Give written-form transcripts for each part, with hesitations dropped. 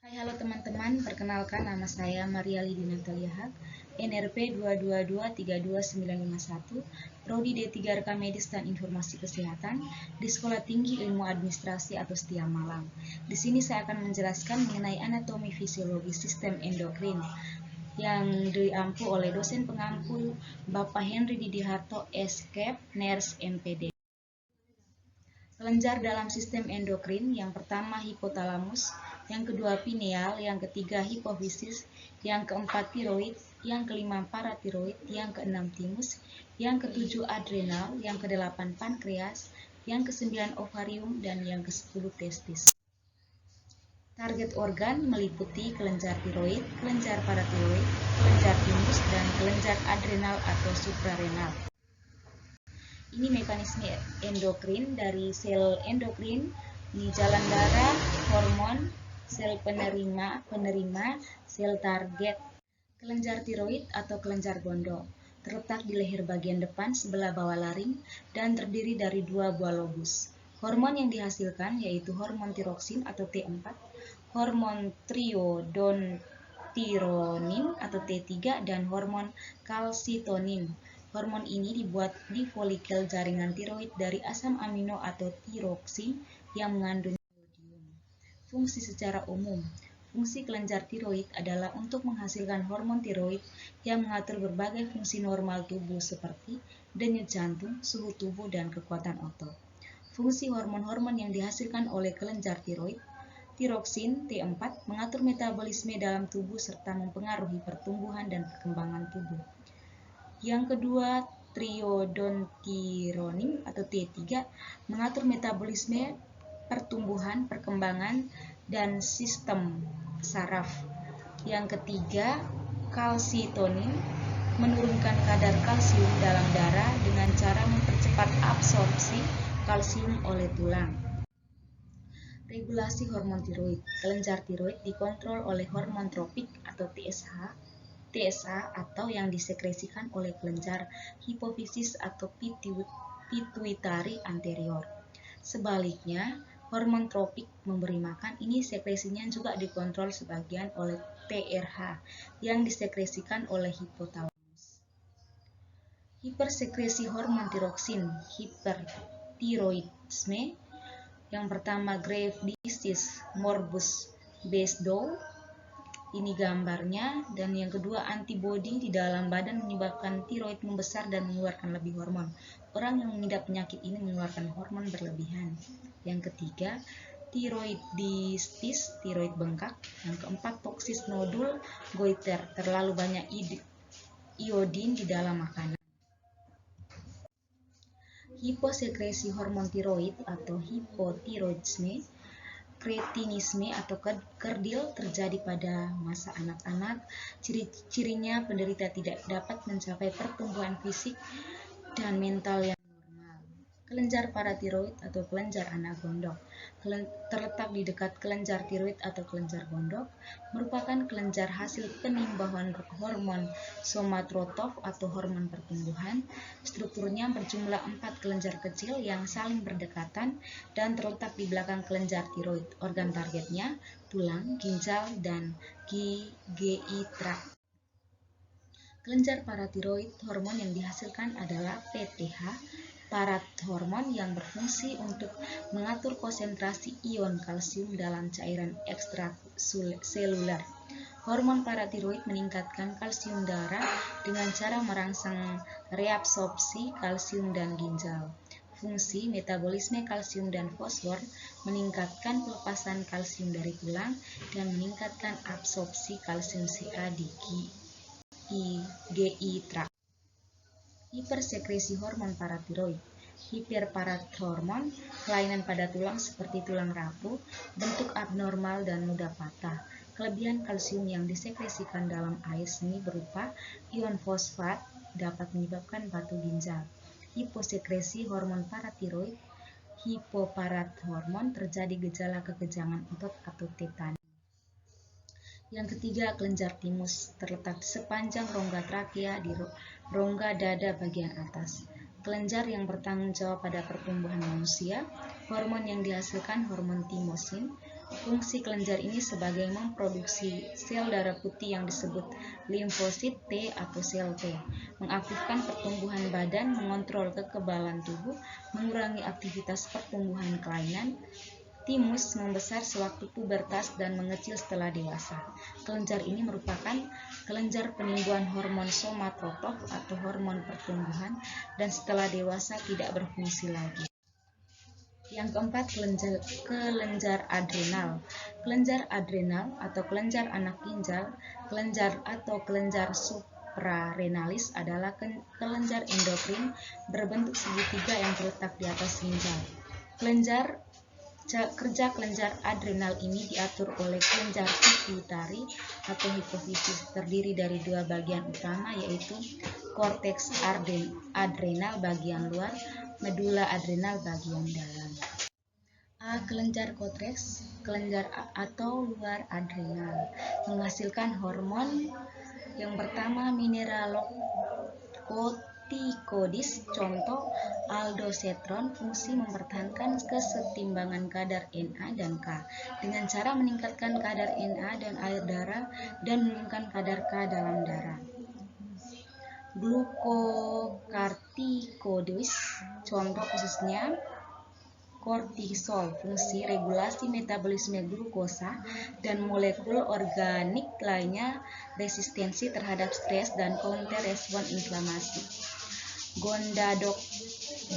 Hai, halo teman-teman, perkenalkan nama saya Maria Lidina Taliahak, NRP 2223291, Prodi D3 Rekam Medis dan Informasi Kesehatan di Sekolah Tinggi Ilmu Administrasi atau STIA Malang. Di sini saya akan menjelaskan mengenai anatomi fisiologi sistem endokrin yang diampu oleh dosen pengampu Bapak Henry Didiharto, SCAP, NERS, MPD. Kelenjar dalam sistem endokrin, yang pertama hipotalamus, yang kedua pineal, yang ketiga hipofisis, yang keempat tiroid, yang kelima paratiroid, yang keenam timus, yang ketujuh adrenal, yang kedelapan pankreas, yang kesembilan ovarium, dan yang kesepuluh testis. Target organ meliputi kelenjar tiroid, kelenjar paratiroid, kelenjar timus, dan kelenjar adrenal atau suprarenal. Ini mekanisme endokrin dari sel endokrin di jalan darah, hormon, sel penerima, sel target. Kelenjar tiroid atau kelenjar gondok terletak di leher bagian depan sebelah bawah laring dan terdiri dari dua buah lobus. Hormon yang dihasilkan yaitu hormon tiroksin atau T4, hormon triiodontironin atau T3, dan hormon kalsitonin. Hormon ini dibuat di folikel jaringan tiroid dari asam amino atau tiroksin yang mengandung iodium. Fungsi secara umum. Fungsi kelenjar tiroid adalah untuk menghasilkan hormon tiroid yang mengatur berbagai fungsi normal tubuh seperti denyut jantung, suhu tubuh, dan kekuatan otot. Fungsi hormon-hormon yang dihasilkan oleh kelenjar tiroid, tiroksin T4 mengatur metabolisme dalam tubuh serta mempengaruhi pertumbuhan dan perkembangan tubuh. Yang kedua, triiodontironin atau T3 mengatur metabolisme, pertumbuhan, perkembangan, dan sistem saraf. Yang ketiga, kalsitonin menurunkan kadar kalsium dalam darah dengan cara mempercepat absorpsi kalsium oleh tulang. Regulasi hormon tiroid. Kelenjar tiroid dikontrol oleh hormon tropik atau TSH atau yang disekresikan oleh kelenjar hipofisis atau pituitari anterior. Sebaliknya, hormon tropik memberi makan ini sekresinya juga dikontrol sebagian oleh TRH yang disekresikan oleh hipotalamus. Hipersekresi hormon tiroksin, hipertiroidisme. Yang pertama, grave disease morbus Basedow. Ini gambarnya. Dan yang kedua, antibodi di dalam badan menyebabkan tiroid membesar dan mengeluarkan lebih hormon. Orang yang mengidap penyakit ini mengeluarkan hormon berlebihan. Yang ketiga, tiroiditis, tiroid bengkak. Yang keempat, toksis nodul goiter, terlalu banyak iodin di dalam makanan. Hiposekresi hormon tiroid atau hipotiroidisme, kretinisme atau kerdil terjadi pada masa anak-anak. Ciri-cirinya penderita tidak dapat mencapai pertumbuhan fisik dan mental yang normal. Kelenjar paratiroid atau kelenjar anak gondok terletak di dekat kelenjar tiroid atau kelenjar gondok, merupakan kelenjar hasil penimbangan hormon somatotroph atau hormon pertumbuhan. Strukturnya berjumlah 4 kelenjar kecil yang saling berdekatan dan terletak di belakang kelenjar tiroid. Organ targetnya tulang, ginjal, dan GI tract. Kelenjar paratiroid, hormon yang dihasilkan adalah PTH, parathormon yang berfungsi untuk mengatur konsentrasi ion kalsium dalam cairan ekstraseluler. Hormon paratiroid meningkatkan kalsium darah dengan cara merangsang reabsorpsi kalsium dan ginjal. Fungsi metabolisme kalsium dan fosfor, meningkatkan pelepasan kalsium dari tulang dan meningkatkan absorpsi kalsium Ca di GI tract. Hipersekresi hormon paratiroid, hiperparathormon, kelainan pada tulang seperti tulang rapuh, bentuk abnormal dan mudah patah. Kelebihan kalsium yang disekresikan dalam air seni berupa ion fosfat dapat menyebabkan batu ginjal. Hiposekresi hormon paratiroid, hipoparathormon, terjadi gejala kekejangan otot atau tetani. Yang ketiga, kelenjar timus terletak sepanjang rongga trakea di rongga dada bagian atas. Kelenjar yang bertanggung jawab pada pertumbuhan manusia. Hormon yang dihasilkan hormon timosin. Fungsi kelenjar ini sebagai memproduksi sel darah putih yang disebut limfosit T atau sel T, mengaktifkan pertumbuhan badan, mengontrol kekebalan tubuh, mengurangi aktivitas pertumbuhan kelainan. Timus membesar sewaktu pubertas dan mengecil setelah dewasa. Kelenjar ini merupakan kelenjar penimbunan hormon somatotroph atau hormon pertumbuhan dan setelah dewasa tidak berfungsi lagi. Yang keempat, kelenjar adrenal. Kelenjar adrenal atau kelenjar anak ginjal, kelenjar atau kelenjar suprarenalis adalah kelenjar endokrin berbentuk segitiga yang terletak di atas ginjal. Kerja kelenjar adrenal ini diatur oleh kelenjar pituitari atau hipofisis, terdiri dari dua bagian utama, yaitu korteks adrenal bagian luar, medula adrenal bagian dalam. Kelenjar korteks, kelenjar atau luar adrenal, menghasilkan hormon. Yang pertama, mineralocorticoids, contoh aldosteron, fungsi mempertahankan kesetimbangan kadar Na dan K dengan cara meningkatkan kadar Na dan air darah dan menurunkan kadar K dalam darah. Glucocorticoids, contoh khususnya kortisol, fungsi regulasi metabolisme glukosa dan molekul organik lainnya, resistensi terhadap stres dan counter respon inflamasi.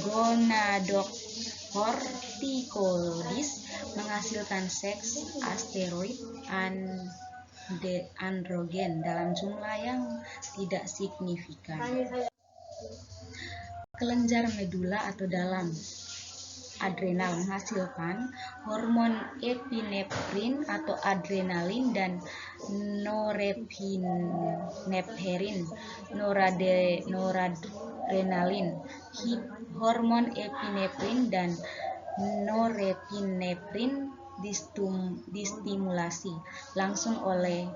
Gonadocorticoides menghasilkan seks asteroid androgen dalam jumlah yang tidak signifikan. Kelenjar medula atau dalam adrenal menghasilkan hormon epinefrin atau adrenalin dan noradrenalin. Hormon epinefrin dan norepinefrin distimulasi langsung oleh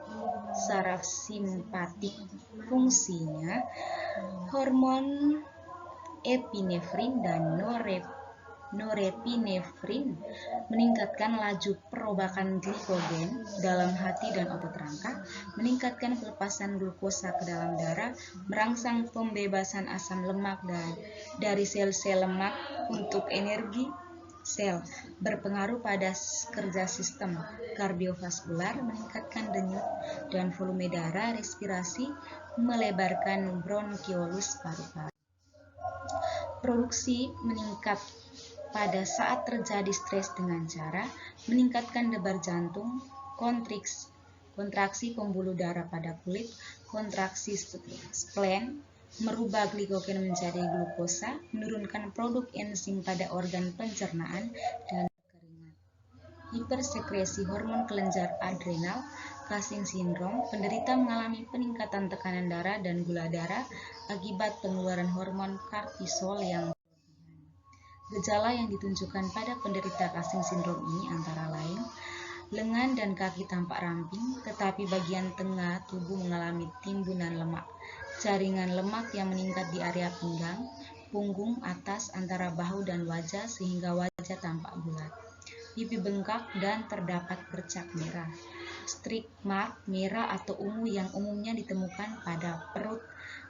saraf simpatik. Fungsinya, hormon epinefrin dan norepinefrin meningkatkan laju perobakan glikogen dalam hati dan otot rangka, meningkatkan pelepasan glukosa ke dalam darah, merangsang pembebasan asam lemak dari sel-sel lemak untuk energi sel, berpengaruh pada kerja sistem kardiovaskular, meningkatkan denyut dan volume darah, respirasi, melebarkan bronkiolus paru-paru. Produksi meningkat pada saat terjadi stres dengan cara meningkatkan debar jantung, kontraksi pembuluh darah pada kulit, kontraksi spleen, merubah glikogen menjadi glukosa, menurunkan produk enzim pada organ pencernaan, dan keringat. Hipersekresi hormon kelenjar adrenal, Cushing syndrome, penderita mengalami peningkatan tekanan darah dan gula darah akibat pengeluaran hormon kortisol yang berlebihan. Gejala yang ditunjukkan pada penderita Cushing syndrome ini antara lain lengan dan kaki tampak ramping, tetapi bagian tengah tubuh mengalami timbunan lemak, jaringan lemak yang meningkat di area pinggang, punggung, atas, antara bahu dan wajah sehingga wajah tampak bulat, pipi bengkak dan terdapat bercak merah. Streak mark merah atau ungu yang umumnya ditemukan pada perut,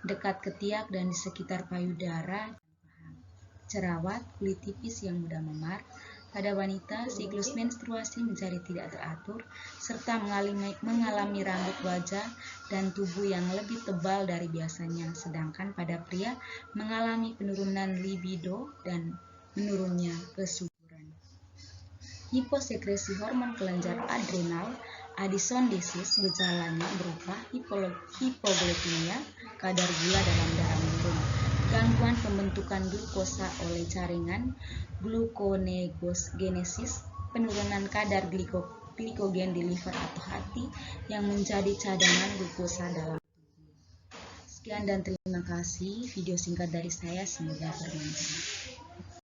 dekat ketiak dan di sekitar payudara dan paha. Jerawat, kulit tipis yang mudah memar. Pada wanita, siklus menstruasi menjadi tidak teratur, serta mengalami rambut wajah dan tubuh yang lebih tebal dari biasanya, sedangkan pada pria mengalami penurunan libido dan menurunnya kesuburan. Hiposekresi hormon kelenjar adrenal, Addison disease, gejalanya berupa hipoglikemia, kadar gula dalam darah menurun, gangguan pembentukan glukosa oleh jaringan gluconeogenesis, penurunan kadar glikogen di liver atau hati yang menjadi cadangan glukosa dalam tubuh. Sekian dan terima kasih video singkat dari saya, semoga bermanfaat.